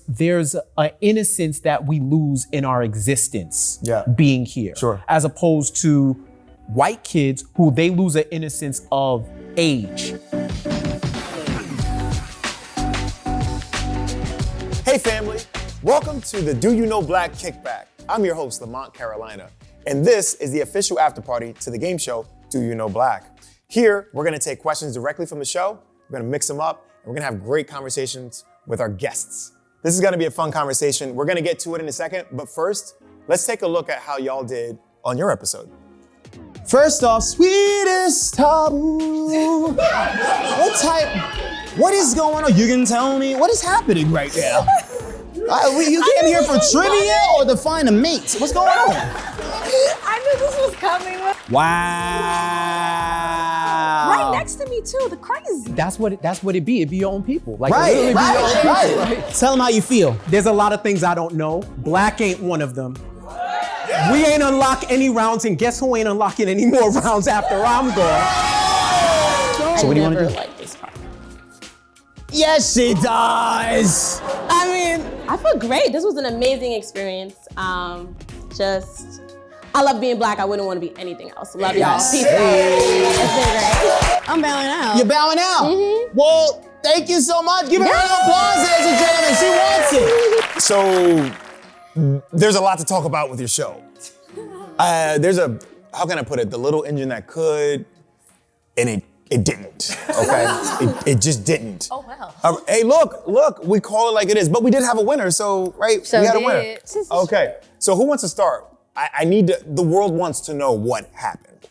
there's an innocence that we lose in our existence being here. Sure. As opposed to white kids who they lose an innocence of age. Hey family, welcome to the Do You Know Black Kickback. I'm your host, Lamont Carolina, and this is the official after party to the game show, Do You Know Black. Here, we're gonna take questions directly from the show, we're gonna mix them up, and we're gonna have great conversations with our guests. This is gonna be a fun conversation. We're gonna get to it in a second, but first, let's take a look at how y'all did on your episode. First off, sweetest taboo. What is going on? You can tell me, what is happening right now? You came here for trivia or to find a mate? What's going on? I knew this was coming. Wow. Right next to me too, the crazy. That's what it be. It be your own people. Like, Right. Tell them how you feel. There's a lot of things I don't know. Black ain't one of them. We ain't unlock any rounds, and guess who ain't unlocking any more rounds after I'm gone? So what do you want to do? Like this part. Yes, she does. I feel great. This was an amazing experience. I love being black. I wouldn't want to be anything else. Love y'all. Peace out. It's been great. I'm bowing out. You're bowing out? Mm-hmm. Well, thank you so much. Give her a round of applause, ladies and gentlemen. She wants it. So, there's a lot to talk about with your show. There's how can I put it? The little engine that could, and it didn't, okay? it just didn't. Oh, wow. Hey, look, we call it like it is, but we did have a winner, so, right? So we had a did. winner. Okay, so who wants to start? I need the world wants to know what happened.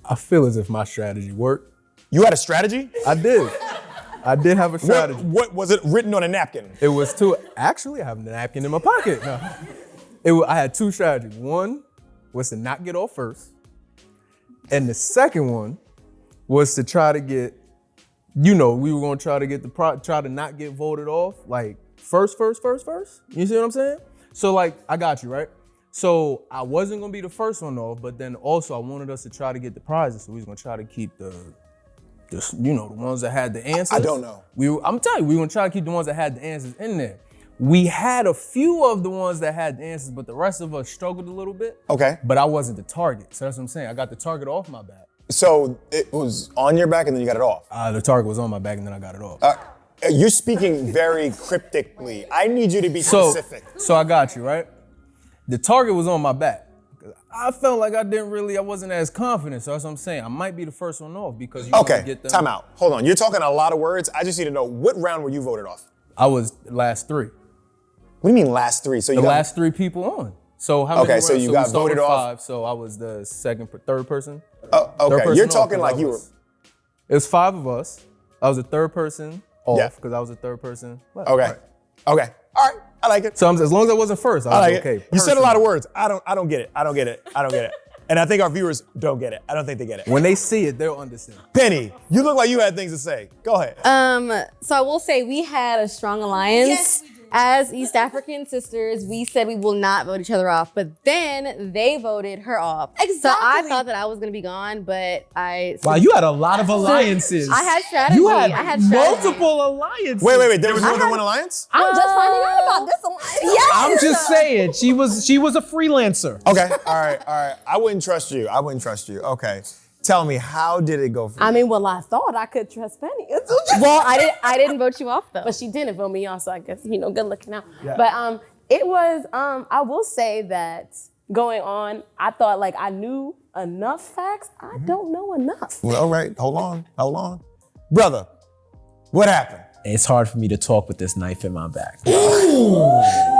I feel as if my strategy worked. You had a strategy? I did have a strategy. What was it written on a napkin? It was actually, I have a napkin in my pocket. No. I had two strategies. One was to not get off first. And the second one was to try to get, we were gonna try to get try to not get voted off, like first. You see what I'm saying? So like, I got you, right? So I wasn't gonna be the first one off, but then also I wanted us to try to get the prizes. So we was gonna try to keep the ones that had the answers. I don't know. I'm telling you, we were gonna try to keep the ones that had the answers in there. We had a few of the ones that had the answers, but the rest of us struggled a little bit. Okay. But I wasn't the target, so that's what I'm saying. I got the target off my back. So it was on your back and then you got it off? The target was on my back and then I got it off. You're speaking very cryptically. I need you to be specific. So I got you, right? The target was on my back. I felt like I wasn't as confident, so that's what I'm saying. I might be the first one off because you want to get them. Time out. Hold on. You're talking a lot of words. I just need to know, what round were you voted off? I was last three. What do you mean last three? So last three people on. So how many? Okay, so you got voted off. 5, so I was the third person. Oh, okay. You're talking like you were. It was 5 of us. I was the third person off because I was the third person left. Okay. Right. Okay. All right. I like it. So as long as I wasn't first, I was like okay. It. You said a lot of words. I don't get it. I don't get it. And I think our viewers don't get it. I don't think they get it. When they see it, they'll understand. Penny, you look like you had things to say. Go ahead. So I will say we had a strong alliance. Yes, we did. As East African sisters, we said we will not vote each other off, but then they voted her off. Exactly. So I thought that I was gonna be gone, but Wow, you had a lot of alliances. I had strategy. You had I had strategy. multiple alliances. Wait. There was more than one alliance? I'm just finding out about this alliance. Yes. I'm just saying, she was a freelancer. Okay. All right. I wouldn't trust you. Okay. Tell me, how did it go for you? I thought I could trust Penny. Well, I didn't vote you off though. But she didn't vote me off, so I guess, good looking out. Yeah. But it was, I will say that going on, I thought like I knew enough facts. I don't know enough. Well, all right, hold on. Brother, what happened? It's hard for me to talk with this knife in my back.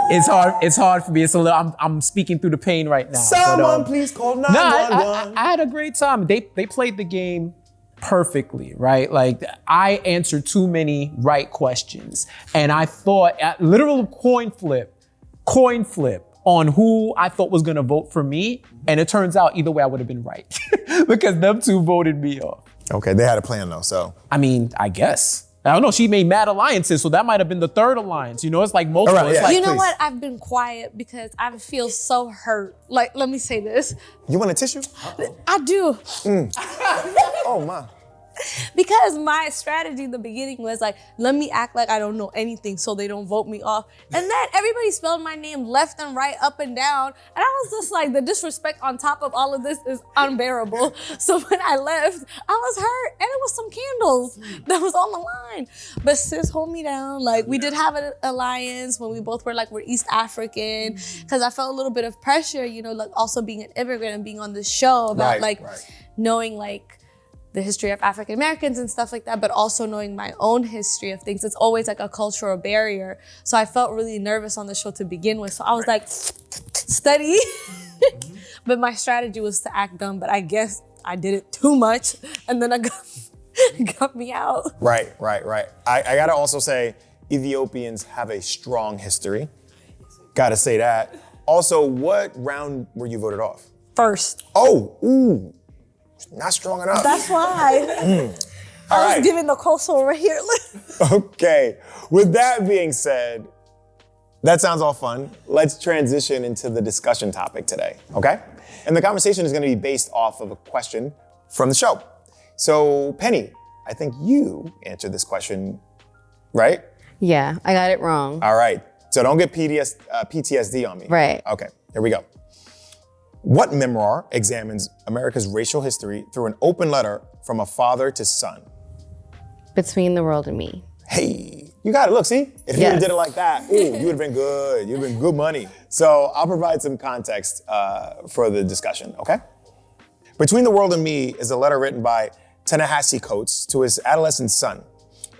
It's hard for me. It's a little, I'm speaking through the pain right now. Someone please call 911. I had a great time. They played the game perfectly, right? Like, I answered too many right questions. And I thought, literal coin flip on who I thought was gonna vote for me. And it turns out either way I would have been right because them two voted me off. Okay, they had a plan though, so. I mean, I guess. I don't know, she made mad alliances, so that might have been the third alliance. It's like multiple. Right, yeah. Like, You know please. what? I've been quiet because I feel so hurt. Like, let me say this. You want a tissue? I do. Oh my. Because my strategy in the beginning was like, let me act like I don't know anything so they don't vote me off. And then everybody spelled my name left and right, up and down. And I was just like, the disrespect on top of all of this is unbearable. So when I left, I was hurt, and it was some candles that was on the line. But sis hold me down. Like, we did have an alliance when we both were like, we're East African. Because I felt a little bit of pressure, you know, like also being an immigrant and being on this show about knowing like the history of African Americans and stuff like that, but also knowing my own history of things. It's always like a cultural barrier. So I felt really nervous on the show to begin with. So I was like, study. But my strategy was to act dumb, but I guess I did it too much, and then I got me out. Right. I gotta also say, Ethiopians have a strong history. Gotta say that. Also, what round were you voted off? First. Oh, ooh, not strong enough. That's why. I was giving the coastal right here. Okay, with that being said, that sounds all fun. Let's transition into the discussion topic today, okay? And the conversation is gonna be based off of a question from the show. So, Penny, I think you answered this question, right? Yeah, I got it wrong. All right, so don't get PTSD on me. Right. Okay, here we go. What memoir examines America's racial history through an open letter from a father to son? Between the World and Me. Hey, you got it. Look, see? If you would have did it like that, ooh, you would have been good. You'd have been good money. So I'll provide some context for the discussion, okay? Between the World and Me is a letter written by Ta-Nehisi Coates to his adolescent son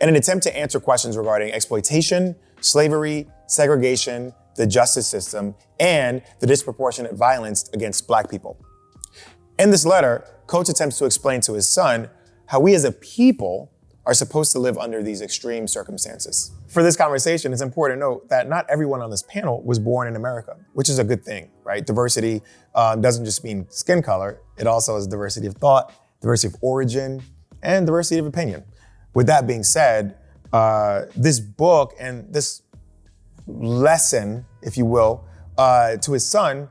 in an attempt to answer questions regarding exploitation, slavery, segregation, the justice system, and the disproportionate violence against Black people. In this letter, Coates attempts to explain to his son how we as a people are supposed to live under these extreme circumstances. For this conversation, it's important to note that not everyone on this panel was born in America, which is a good thing, right? Diversity doesn't just mean skin color, it also is diversity of thought, diversity of origin, and diversity of opinion. With that being said, this book and this lesson, if you will, to his son,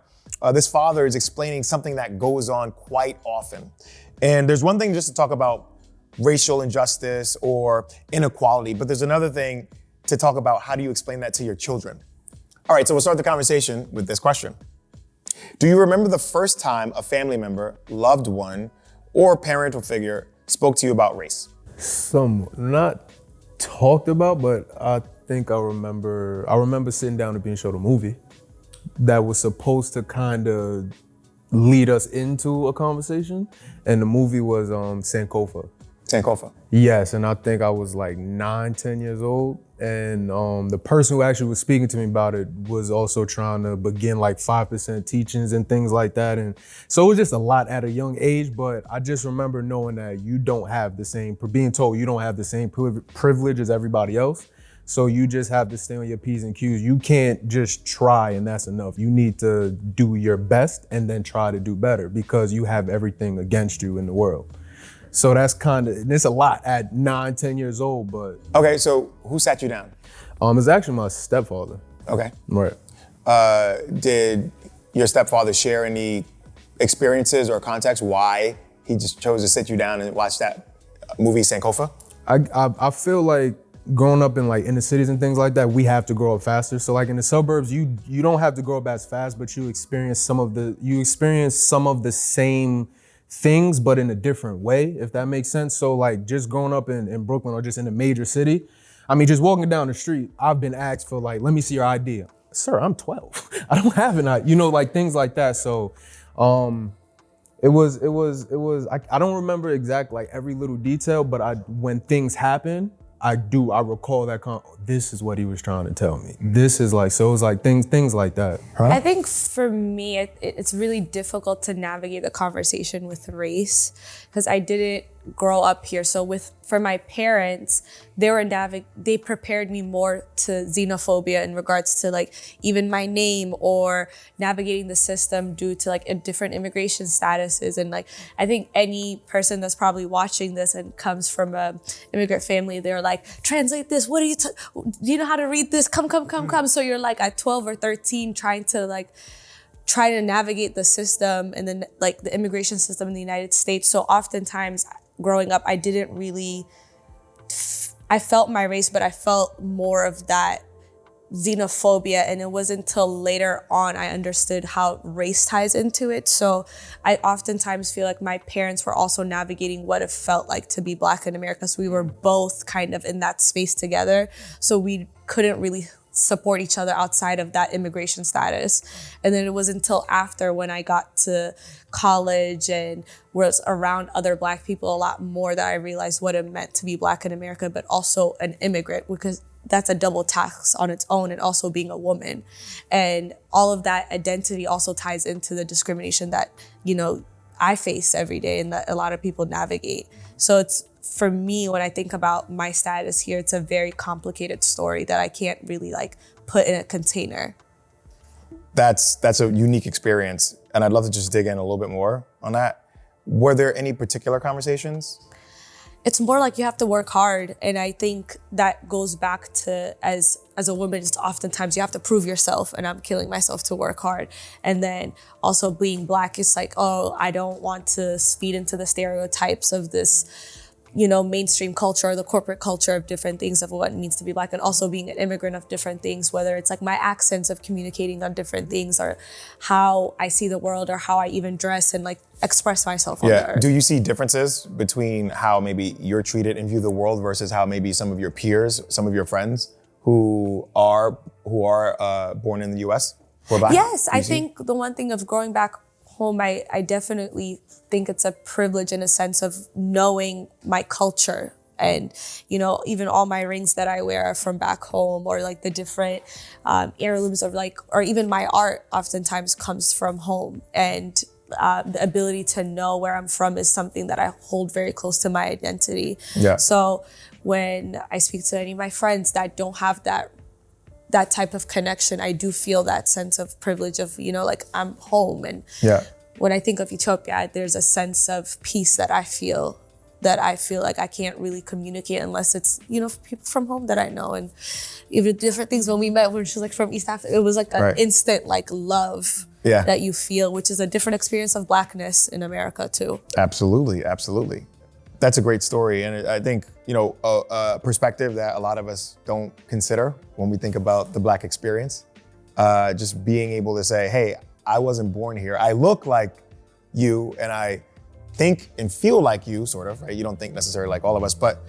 this father is explaining something that goes on quite often. And there's one thing just to talk about racial injustice or inequality, but there's another thing to talk about how do you explain that to your children. All right, so we'll start the conversation with this question. Do you remember the first time a family member, loved one, or parental figure spoke to you about race? Somewhat, not talked about, but I think I remember sitting down and being showed a movie that was supposed to kind of lead us into a conversation. And the movie was Sankofa. Sankofa. Yes, and I think I was like 9, 10 years old. And the person who actually was speaking to me about it was also trying to begin like 5% teachings and things like that. And so it was just a lot at a young age, but I just remember knowing that you don't have the same, being told you don't have the same privilege as everybody else. So you just have to stay on your P's and Q's. You can't just try and that's enough. You need to do your best and then try to do better because you have everything against you in the world. So that's it's a lot at 9, 10 years old, but. Okay, so who sat you down? It's actually my stepfather. Okay. Right. Did your stepfather share any experiences or context why he just chose to sit you down and watch that movie Sankofa? I feel like growing up in like inner cities and things like that, we have to grow up faster. So like in the suburbs, you don't have to grow up as fast, but you experience some of the same things, but in a different way, if that makes sense. So like just growing up in Brooklyn or just in a major city, I mean, just walking down the street, I've been asked for like, let me see your ID. Sir, I'm 12. I don't have an ID, like things like that. So it was, I don't remember exact like every little detail, but when things happen, I recall that this is what he was trying to tell me. This is like, so it was like things like that. Huh? I think for me, it's really difficult to navigate the conversation with race because I didn't grow up here. So for my parents, they prepared me more to xenophobia in regards to like even my name or navigating the system due to like different immigration statuses. And like, I think any person that's probably watching this and comes from a immigrant family, they're like, translate this. What are you, do you know how to read this? Come. So you're like at 12 or 13 trying to navigate the system and then like the immigration system in the United States. So oftentimes growing up, I didn't really, I felt my race, but I felt more of that xenophobia, and it wasn't until later on I understood how race ties into it. So I oftentimes feel like my parents were also navigating what it felt like to be Black in America. So we were both kind of in that space together. So we couldn't really support each other outside of that immigration status. And then it was until after, when I got to college and was around other Black people a lot more, that I realized what it meant to be Black in America, but also an immigrant, because that's a double tax on its own, and also being a woman. And all of that identity also ties into the discrimination that, you know, I face every day and that a lot of people navigate. So it's, for me, when I think about my status here, it's a very complicated story that I can't really like put in a container. That's a unique experience, and I'd love to just dig in a little bit more on that. Were there any particular conversations? It's more like you have to work hard. And I think that goes back to, as a woman, just oftentimes you have to prove yourself, and I'm killing myself to work hard. And then also being Black, it's like, oh, I don't want to feed into the stereotypes of this, you know, mainstream culture or the corporate culture of different things of what it means to be Black, and also being an immigrant of different things, whether it's like my accents of communicating on different things, or how I see the world, or how I even dress and like express myself on the earth. Do you see differences between how maybe you're treated and view the world versus how maybe some of your peers, some of your friends who are born in the US were Black? Yes, I think the one thing of growing back home, I definitely think it's a privilege in a sense of knowing my culture. And, you know, even all my rings that I wear are from back home, or like the different heirlooms of like, or even my art oftentimes comes from home. And the ability to know where I'm from is something that I hold very close to my identity. Yeah. So when I speak to any of my friends that don't have that type of connection, I do feel that sense of privilege of, you know, like I'm home. And when I think of Ethiopia, there's a sense of peace that I feel like I can't really communicate unless it's, you know, people from home that I know. And even different things, when we met, when she was like from East Africa, it was like an instant like love that you feel, which is a different experience of Blackness in America too. Absolutely, absolutely. That's a great story. And I think, you know, a perspective that a lot of us don't consider when we think about the Black experience. Just being able to say, hey, I wasn't born here. I look like you, and I think and feel like you, sort of, right? You don't think necessarily like all of us, but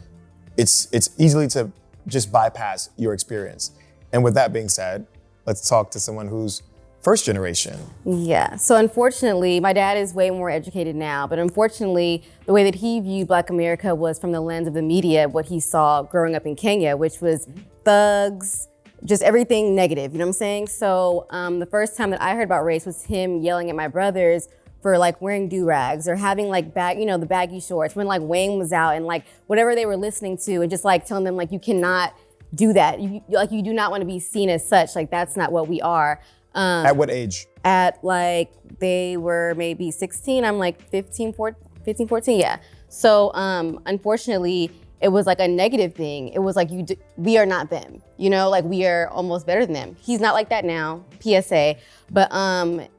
it's easily to just bypass your experience. And with that being said, let's talk to someone who's first generation. Yeah, so unfortunately, my dad is way more educated now, but unfortunately, the way that he viewed Black America was from the lens of the media, what he saw growing up in Kenya, which was thugs, just everything negative, you know what I'm saying? So the first time that I heard about race was him yelling at my brothers for like wearing do-rags or having like the baggy shorts, when like Wayne was out and like whatever they were listening to, and just like telling them like, you cannot do that. You do not want to be seen as such, like that's not what we are. At what age? At like, they were maybe 16, I'm like 15, 14, yeah. So unfortunately, it was like a negative thing. It was like, we are not them, you know, like we are almost better than them. He's not like that now, PSA. But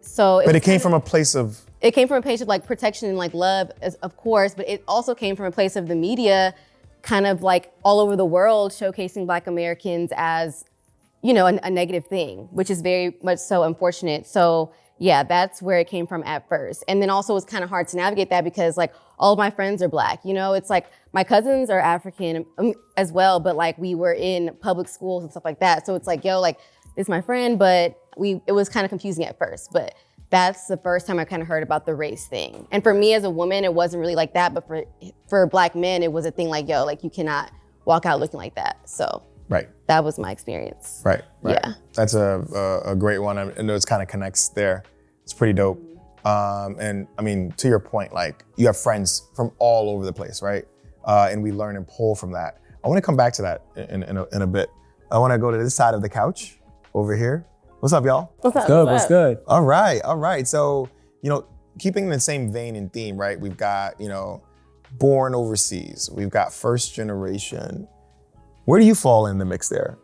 so. But it came from a place of. It came from a place of like protection and like love, of course, but it also came from a place of the media kind of like all over the world showcasing Black Americans as, you know, a negative thing, which is very much so unfortunate. So yeah, that's where it came from at first. And then also it's kind of hard to navigate that because like all of my friends are Black, you know, it's like my cousins are African as well, but like we were in public schools and stuff like that. So it's like, yo, like this is my friend, but it was kind of confusing at first, but that's the first time I kind of heard about the race thing. And for me as a woman, it wasn't really like that, but for Black men, it was a thing like, yo, like you cannot walk out looking like that. So. Right. That was my experience. Right. Yeah. That's a great one. I know it kind of connects there. It's pretty dope. And I mean, to your point, like you have friends from all over the place, right? And we learn and pull from that. I want to come back to that in a bit. I want to go to this side of the couch over here. What's up, y'all? What's up? What's good? All right. So, you know, keeping in the same vein and theme, right? We've got, you know, born overseas. We've got first generation. Where do you fall in the mix there?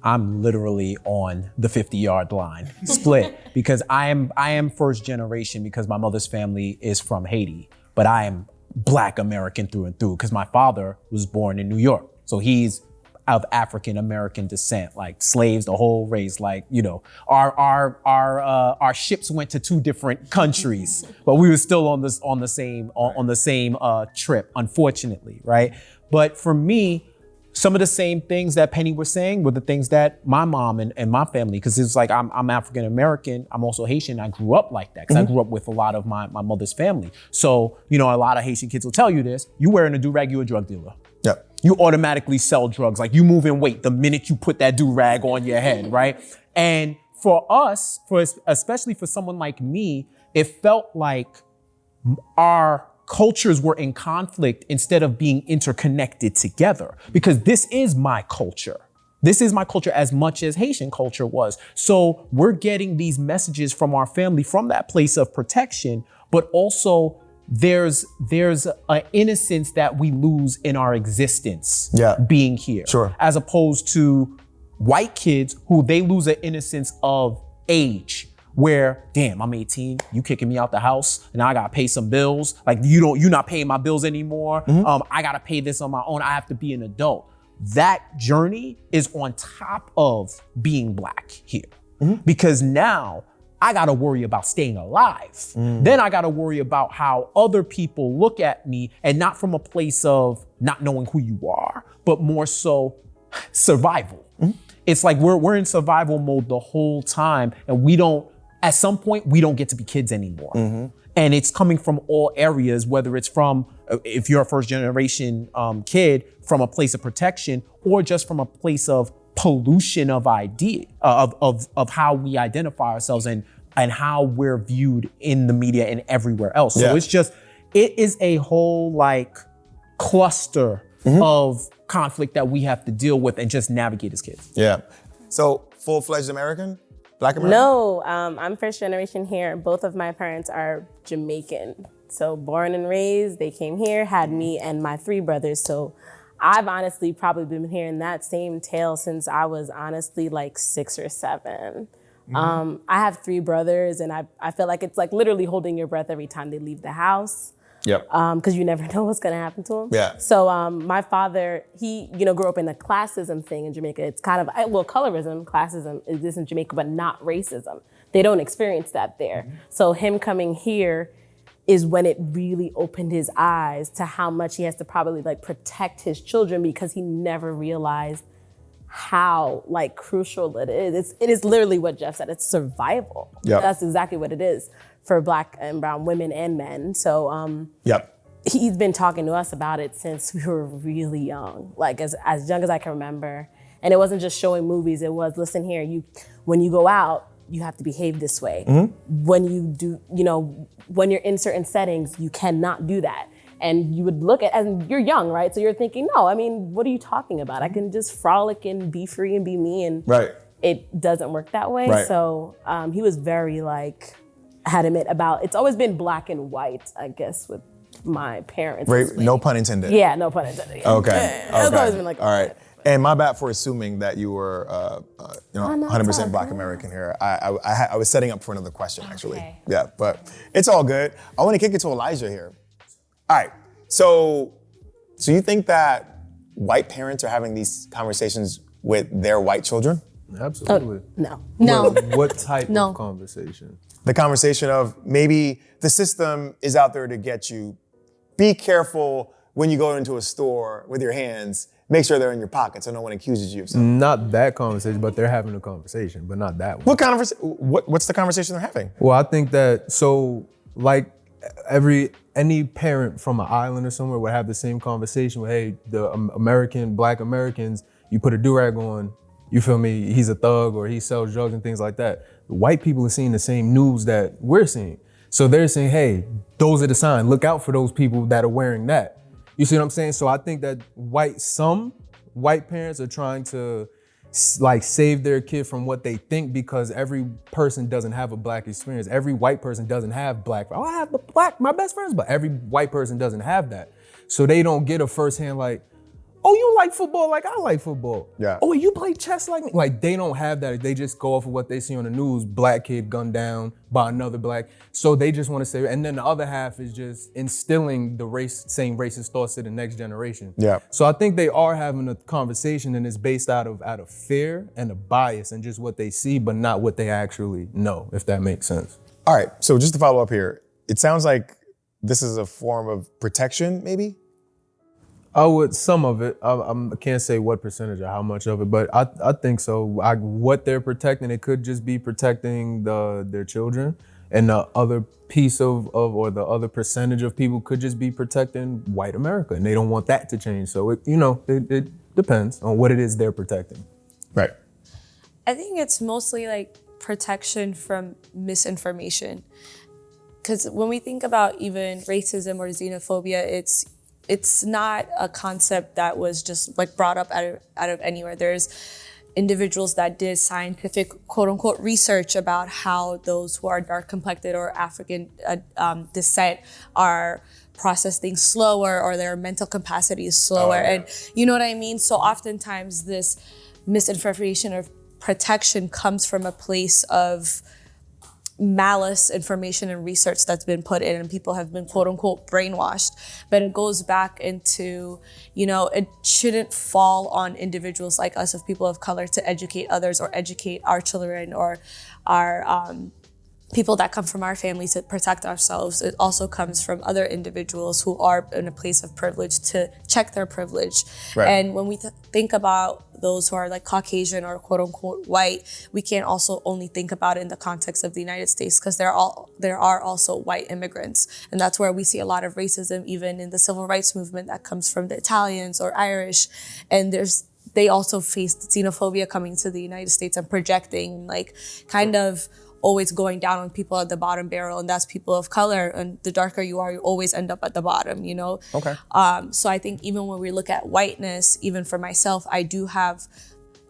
I'm literally on the 50-yard line, split, because I am first generation because my mother's family is from Haiti, but I am Black American through and through because my father was born in New York. So he's of African American descent, like slaves, the whole race. Like, you know, our ships went to 2 different countries, but we were still on the same trip, unfortunately, right? But for me, some of the same things that Penny was saying were the things that my mom and my family, because it's like I'm African American, I'm also Haitian. I grew up like that because I grew up with a lot of my mother's family. So, you know, a lot of Haitian kids will tell you this: you wearing a do-rag, you a drug dealer. Yep. You automatically sell drugs. Like you move in weight the minute you put that do-rag on your head, right? And for us, especially for someone like me, it felt like our cultures were in conflict instead of being interconnected together, because this is my culture. This is my culture as much as Haitian culture was. So we're getting these messages from our family from that place of protection, but also there's an innocence that we lose in our existence being here. Sure. As opposed to white kids who they lose an innocence of age, where, damn, I'm 18, you kicking me out the house, and I gotta pay some bills. Like you're not paying my bills anymore. I gotta pay this on my own. I have to be an adult. That journey is on top of being Black here. Because now I gotta worry about staying alive. Then I gotta worry about how other people look at me, and not from a place of not knowing who you are, but more so survival. It's like we're in survival mode the whole time, and at some point, we don't get to be kids anymore. And it's coming from all areas, whether it's from, if you're a first generation kid, from a place of protection, or just from a place of pollution of idea, of how we identify ourselves and how we're viewed in the media and everywhere else. So it is a whole like cluster of conflict that we have to deal with and just navigate as kids. Yeah. So full-fledged American? Black American? No, I'm first generation here. Both of my parents are Jamaican. So born and raised, they came here, had me and my 3 brothers. So I've honestly probably been hearing that same tale since I was honestly like 6 or 7. I have 3 brothers, and I feel like it's like literally holding your breath every time they leave the house. Yep. Because you never know what's gonna happen to them. Yeah. So my father, he grew up in the classism thing in Jamaica. It's kind of, colorism, classism exists in Jamaica, but not racism. They don't experience that there. So him coming here is when it really opened his eyes to how much he has to probably like protect his children, because he never realized how like crucial it is. It is literally what Jeff said. It's survival. Yep. That's exactly what it is for Black and brown women and men. So he's been talking to us about it since we were really young, like as young as I can remember. And it wasn't just showing movies. It was, listen here, when you go out, you have to behave this way. When you do, when you're in certain settings, you cannot do that. And you would look at, and you're young, right? So you're thinking, no, I mean, what are you talking about? I can just frolic and be free and be me. And it doesn't work that way. Right. So he was very like adamant about, it's always been black and white, I guess, with my parents. No pun intended. Yeah, no pun intended. Okay. It's always been like, all right. And my bad for assuming that you were, 100% Black American here. I was setting up for another question, actually. Okay. Yeah, but it's all good. I want to kick it to Elijah here. All right, so you think that white parents are having these conversations with their white children? Absolutely. No. What type of conversation? The conversation of maybe the system is out there to get you. Be careful when you go into a store with your hands. Make sure they're in your pocket so no one accuses you of something. Not that conversation, but they're having a conversation, but not that one. What's the conversation they're having? Well, I think that, so like any parent from an island or somewhere would have the same conversation with, hey, the Black Americans, you put a do-rag on, you feel me, he's a thug or he sells drugs and things like that. White people are seeing the same news that we're seeing. So they're saying, hey, those are the signs. Look out for those people that are wearing that. You see what I'm saying? So I think that some white parents are trying to like save their kid from what they think, because every person doesn't have a Black experience. Every white person doesn't have Black. Oh, I have my best friends, but every white person doesn't have that. So they don't get a firsthand like, oh, you like football like I like football. Yeah. Oh, you play chess like me. Like, they don't have that. They just go off of what they see on the news. Black kid gunned down by another black. So they just want to say, and then the other half is just instilling the same racist thoughts to the next generation. Yeah. So I think they are having a conversation, and it's based out of fear and a bias and just what they see, but not what they actually know, if that makes sense. All right, so just to follow up here, it sounds like this is a form of protection, maybe? Some of it. I can't say what percentage or how much of it, but I think so. What they're protecting, it could just be protecting their children, and the other piece or the other percentage of people could just be protecting white America, and they don't want that to change. So it depends on what it is they're protecting. Right. I think it's mostly like protection from misinformation. Because when we think about even racism or xenophobia, it's not a concept that was just like brought up out of anywhere. There's individuals that did scientific quote unquote research about how those who are dark complected or African descent are process things slower, or their mental capacity is slower. Oh, yeah. And you know what I mean? So oftentimes this misinformation or protection comes from a place of malice, information, and research that's been put in, and people have been quote unquote brainwashed. But it goes back into, it shouldn't fall on individuals like us, of people of color, to educate others or educate our children or our people that come from our families to protect ourselves. It also comes from other individuals who are in a place of privilege to check their privilege. Right. And when we think about those who are like Caucasian or quote unquote white, we can't also only think about it in the context of the United States, because there are also white immigrants. And that's where we see a lot of racism, even in the civil rights movement, that comes from the Italians or Irish. And they also faced xenophobia coming to the United States and projecting, like, kind of always going down on people at the bottom barrel, and that's people of color. And the darker you are, you always end up at the bottom, Okay. So I think even when we look at whiteness, even for myself, I do have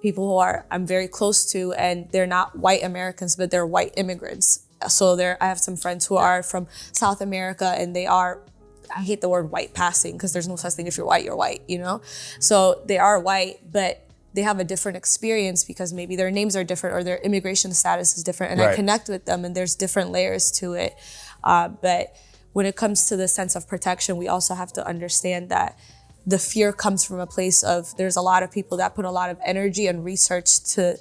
people who I'm very close to, and they're not white Americans, but they're white immigrants. So I have some friends who are from South America, and they are, I hate the word white passing, because there's no such thing. If you're white, So they are white, but they have a different experience because maybe their names are different or their immigration status is different, and right. I connect with them, and there's different layers to it. But when it comes to the sense of protection, we also have to understand that the fear comes from a place of, there's a lot of people that put a lot of energy and research to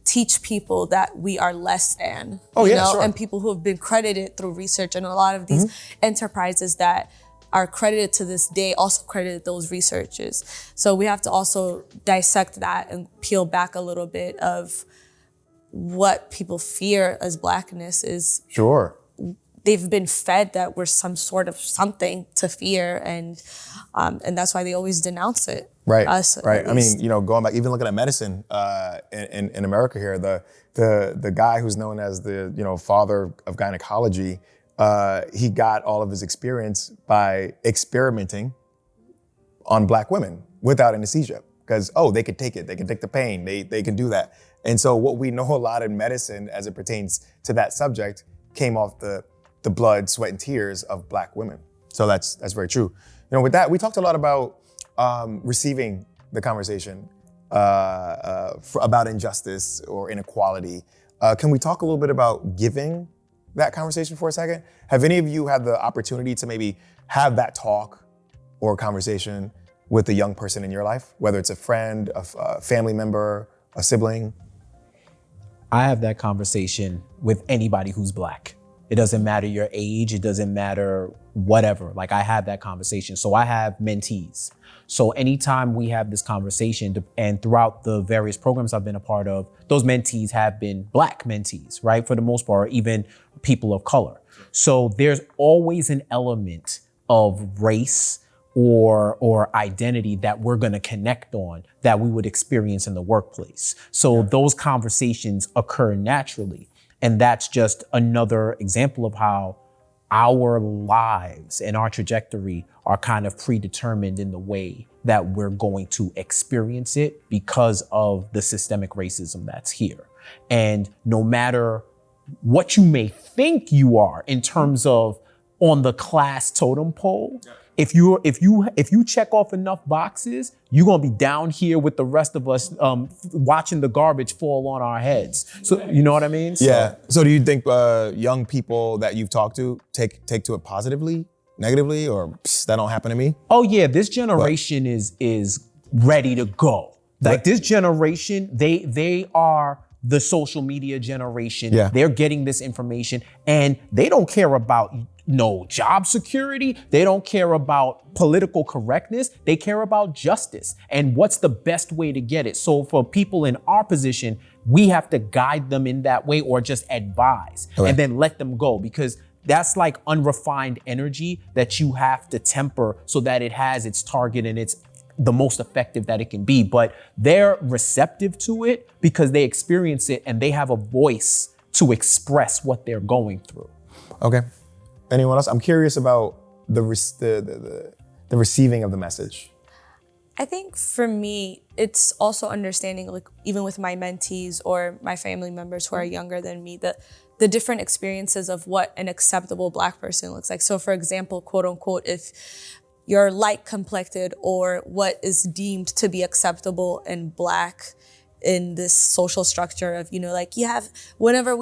teach people that we are less than, Sure. And people who have been credited through research, and a lot of these enterprises that are credited to this day also credited those researches. So we have to also dissect that and peel back a little bit of what people fear as Blackness is. Sure. They've been fed that we're some sort of something to fear, and that's why they always denounce it. Right. Us, right. I mean, going back, even looking at medicine in America here, the guy who's known as the father of gynecology. He got all of his experience by experimenting on Black women without anesthesia, because, they could take it, they can take the pain, they can do that. And so what we know a lot in medicine as it pertains to that subject came off the blood, sweat, and tears of Black women. So that's very true. With that, we talked a lot about receiving the conversation about injustice or inequality. Can we talk a little bit about giving that conversation for a second? Have any of you had the opportunity to maybe have that talk or conversation with a young person in your life, whether it's a friend, a family member, a sibling? I have that conversation with anybody who's Black. It doesn't matter your age, it doesn't matter whatever. Like, I have that conversation. So I have mentees. So anytime we have this conversation, and throughout the various programs I've been a part of, those mentees have been Black mentees, right? For the most part, even people of color. So there's always an element of race or identity that we're gonna connect on that we would experience in the workplace. So those conversations occur naturally. And that's just another example of how our lives and our trajectory are kind of predetermined in the way that we're going to experience it because of the systemic racism that's here. And no matter what you may think you are in terms of on the class totem pole. If you check off enough boxes, you're gonna be down here with the rest of us watching the garbage fall on our heads. So you know what I mean? Yeah. So do you think young people that you've talked to take to it positively, negatively, or that don't happen to me? Oh yeah, this generation is ready to go. Like this generation, they are the social media generation. Yeah. They're getting this information and they don't care about no job security. They don't care about political correctness. They care about justice and what's the best way to get it. So for people in our position, we have to guide them in that way or just advise and then let them go, because that's like unrefined energy that you have to temper so that it has its target and it's the most effective that it can be. But they're receptive to it because they experience it and they have a voice to express what they're going through. Okay. Anyone else? I'm curious about the receiving of the message. I think for me, it's also understanding, like even with my mentees or my family members who are younger than me, the different experiences of what an acceptable Black person looks like. So for example, quote unquote, if you're light complected or what is deemed to be acceptable in Black in this social structure of, you know, like you have, whenever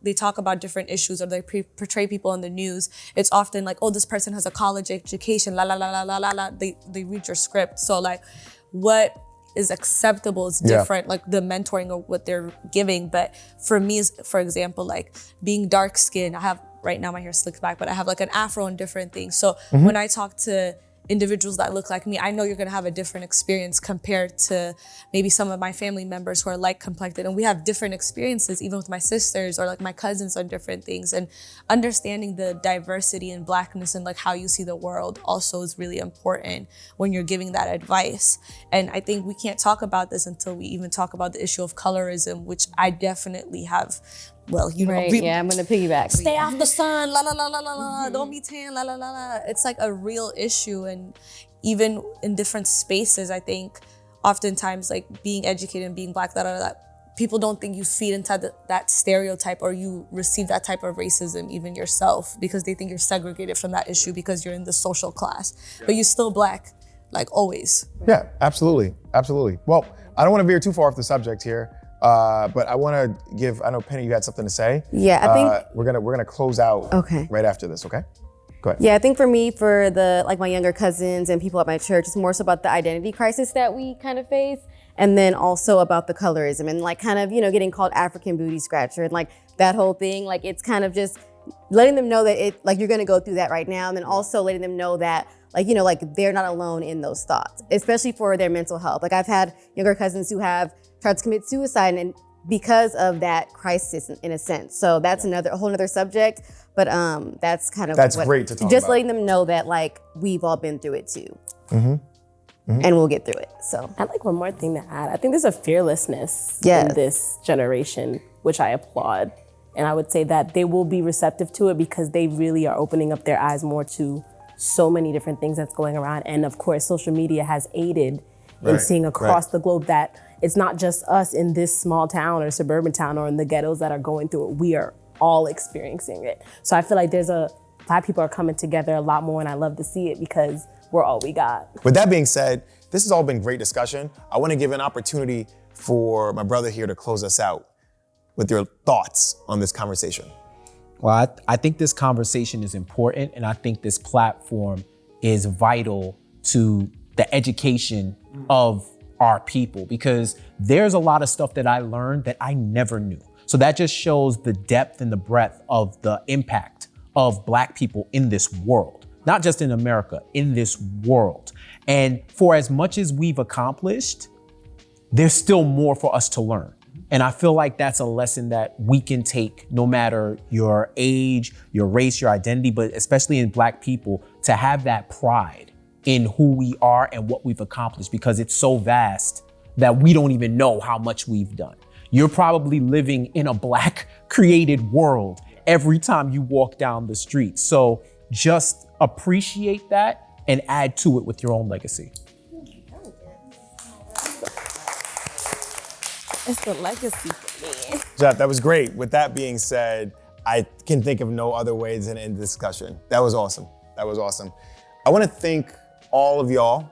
they talk about different issues or they portray people on the news, it's often like, oh, this person has a college education, la la la la la la la. They read your script. So like what is acceptable is different, like the mentoring or what they're giving. But for me, for example, like being dark skinned, I have right now my hair slicked back, but I have like an afro and different things. So when I talk to individuals that look like me, I know you're gonna have a different experience compared to maybe some of my family members who are light complected, and we have different experiences, even with my sisters or like my cousins on different things. And understanding the diversity and Blackness and like how you see the world also is really important when you're giving that advice. And I think we can't talk about this until we even talk about the issue of colorism, which I definitely have. Well, you know, yeah, I'm gonna piggyback. Stay off the sun, la la la la la la. Don't be tan, la la la la. It's like a real issue, and even in different spaces, I think oftentimes like being educated and being Black, people don't think you feed into that stereotype or you receive that type of racism even yourself, because they think you're segregated from that issue because you're in the social class, but you're still Black, like always. Yeah, absolutely, absolutely. Well, I don't want to veer too far off the subject here. But I want to give, I know Penny, you had something to say. Yeah, I think we're gonna close out right after this, okay? Go ahead. Yeah, I think for me, for my younger cousins and people at my church, it's more so about the identity crisis that we kind of face. And then also about the colorism and like kind of, you know, getting called African booty scratcher and like that whole thing. Like it's kind of just letting them know that you're gonna go through that right now. And then also letting them know that like, you know, like they're not alone in those thoughts, especially for their mental health. Like I've had younger cousins who have tried to commit suicide and because of that crisis in a sense. So that's a whole nother subject, but that's kind of great to talk just about. letting them know that like we've all been through it too. And we'll get through it. So I'd like one more thing to add. I think there's a fearlessness in this generation, which I applaud. And I would say that they will be receptive to it because they really are opening up their eyes more to so many different things that's going around. And of course, social media has aided in seeing across the globe that it's not just us in this small town or suburban town or in the ghettos that are going through it. We are all experiencing it. So I feel like Black people are coming together a lot more, and I love to see it because we're all we got. With that being said, this has all been great discussion. I want to give an opportunity for my brother here to close us out with your thoughts on this conversation. Well, I think this conversation is important, and I think this platform is vital to the education of our people, because there's a lot of stuff that I learned that I never knew. So that just shows the depth and the breadth of the impact of Black people in this world, not just in America, in this world. And for as much as we've accomplished, there's still more for us to learn. And I feel like that's a lesson that we can take no matter your age, your race, your identity, but especially in Black people, to have that pride in who we are and what we've accomplished, because it's so vast that we don't even know how much we've done. You're probably living in a Black created world every time you walk down the street. So just appreciate that and add to it with your own legacy. It's the legacy for me. Jeff, that was great. With that being said, I can think of no other way than end the discussion. That was awesome. That was awesome. I want to thank all of y'all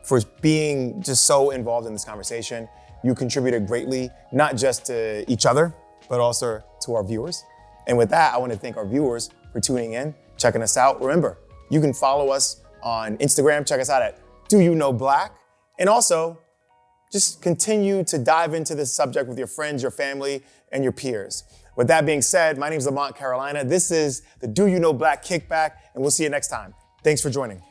for being just so involved in this conversation. You contributed greatly, not just to each other, but also to our viewers. And with that, I want to thank our viewers for tuning in, checking us out. Remember, you can follow us on Instagram. Check us out at Do You Know Black? And also, just continue to dive into this subject with your friends, your family, and your peers. With that being said, my name is Lamont Carolina. This is the Do You Know Black Kickback, and we'll see you next time. Thanks for joining.